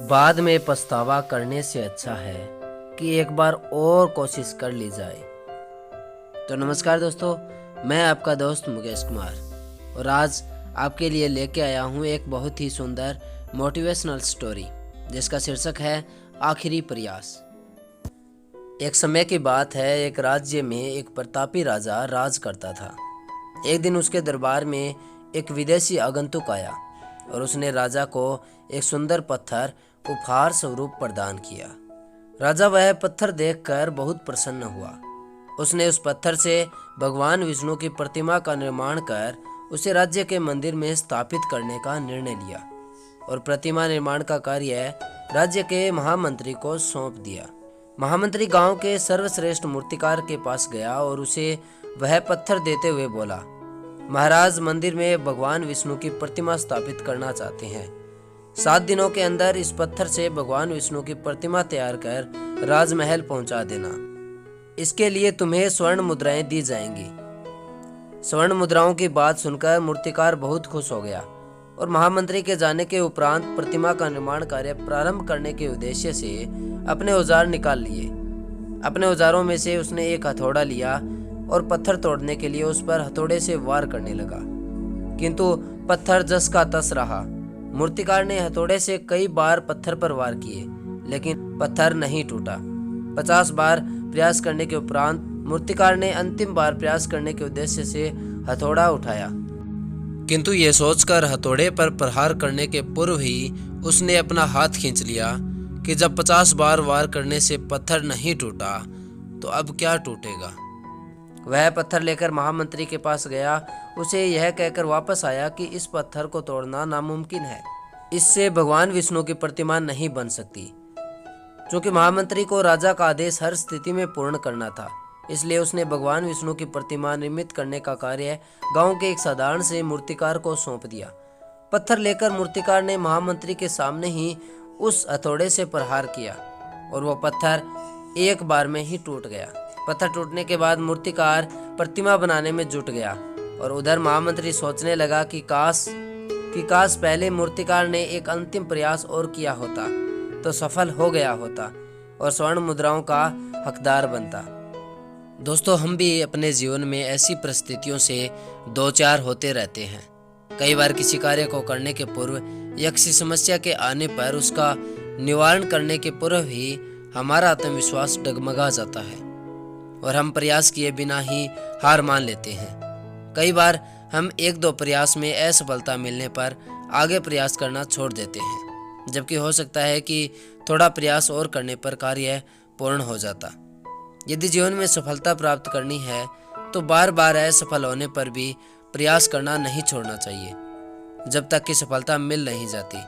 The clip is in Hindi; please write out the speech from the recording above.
बाद में पछतावा करने से अच्छा है कि एक बार और कोशिश कर ली जाए। तो नमस्कार दोस्तों, मैं आपका दोस्त मुकेश कुमार और आज आपके लिए लेके आया हूँ एक बहुत ही सुंदर मोटिवेशनल स्टोरी जिसका शीर्षक है आखिरी प्रयास। एक समय की बात है, एक राज्य में एक प्रतापी राजा राज करता था। एक दिन उसके दरबार में एक विदेशी आगंतुक आया और उसने राजा को एक सुंदर पत्थर उपहार स्वरूप प्रदान किया। राजा वह पत्थर देखकर बहुत प्रसन्न हुआ। उसने उस पत्थर से भगवान विष्णु की प्रतिमा का निर्माण कर उसे राज्य के मंदिर में स्थापित करने का निर्णय लिया और प्रतिमा निर्माण का कार्य राज्य के महामंत्री को सौंप दिया। महामंत्री गांव के सर्वश्रेष्ठ मूर्तिकार के पास गया और उसे वह पत्थर देते हुए बोला, महाराज, मंदिर में भगवान विष्णु की प्रतिमा स्थापित करना चाहते हैं। 7 दिनों के अंदर इस पत्थर से भगवान विष्णु की प्रतिमा तैयार कर राजमहल पहुंचा देना। इसके लिए तुम्हें स्वर्ण मुद्राएं दी जाएंगी। स्वर्ण मुद्राओं की बात सुनकर मूर्तिकार बहुत खुश हो गया और महामंत्री के जाने के उपरांत प्रतिमा का निर्माण कार्य प्रारंभ करने के उद्देश्य से अपने औजार निकाल लिए। अपने औजारों में से उसने एक हथौड़ा लिया और पत्थर तोड़ने के लिए उस पर हथौड़े से वार करने लगा, किंतु पत्थर जस का तस रहा। मूर्तिकार ने हथौड़े से कई बार पत्थर पर वार किए, लेकिन पत्थर नहीं टूटा। 50 बार प्रयास करने के उपरांत मूर्तिकार ने अंतिम बार प्रयास करने के उद्देश्य से हथौड़ा उठाया, किंतु ये सोचकर हथौड़े पर प्रहार करने के पूर्व ही उसने अपना हाथ खींच लिया कि जब 50 बार वार करने से पत्थर नहीं टूटा तो अब क्या टूटेगा। वह पत्थर लेकर महामंत्री के पास गया। उसे यह कहकर वापस आया कि इस पत्थर को तोड़ना नामुमकिन है, इससे भगवान विष्णु की प्रतिमा नहीं बन सकती। क्योंकि महामंत्री को राजा का आदेश हर स्थिति में पूर्ण करना था, इसलिए उसने भगवान विष्णु की प्रतिमा निर्मित करने का कार्य गांव के एक साधारण से मूर्तिकार को सौंप दिया। पत्थर लेकर मूर्तिकार ने महामंत्री के सामने ही उस हथौड़े से प्रहार किया और वो पत्थर एक बार में ही टूट गया। पत्थर टूटने के बाद मूर्तिकार प्रतिमा बनाने में जुट गया और उधर महामंत्री सोचने लगा कि काश पहले मूर्तिकार ने एक अंतिम प्रयास और किया होता तो सफल हो गया होता और स्वर्ण मुद्राओं का हकदार बनता। दोस्तों, हम भी अपने जीवन में ऐसी परिस्थितियों से दो चार होते रहते हैं। कई बार किसी कार्य को करने के पूर्व या किसी समस्या के आने पर उसका निवारण करने के पूर्व ही हमारा आत्मविश्वास डगमगा जाता है और हम प्रयास किए बिना ही हार मान लेते हैं। कई बार हम 1-2 प्रयास में असफलता मिलने पर आगे प्रयास करना छोड़ देते हैं, जबकि हो सकता है कि थोड़ा प्रयास और करने पर कार्य पूर्ण हो जाता। यदि जीवन में सफलता प्राप्त करनी है तो बार बार असफल होने पर भी प्रयास करना नहीं छोड़ना चाहिए जब तक कि सफलता मिल नहीं जाती।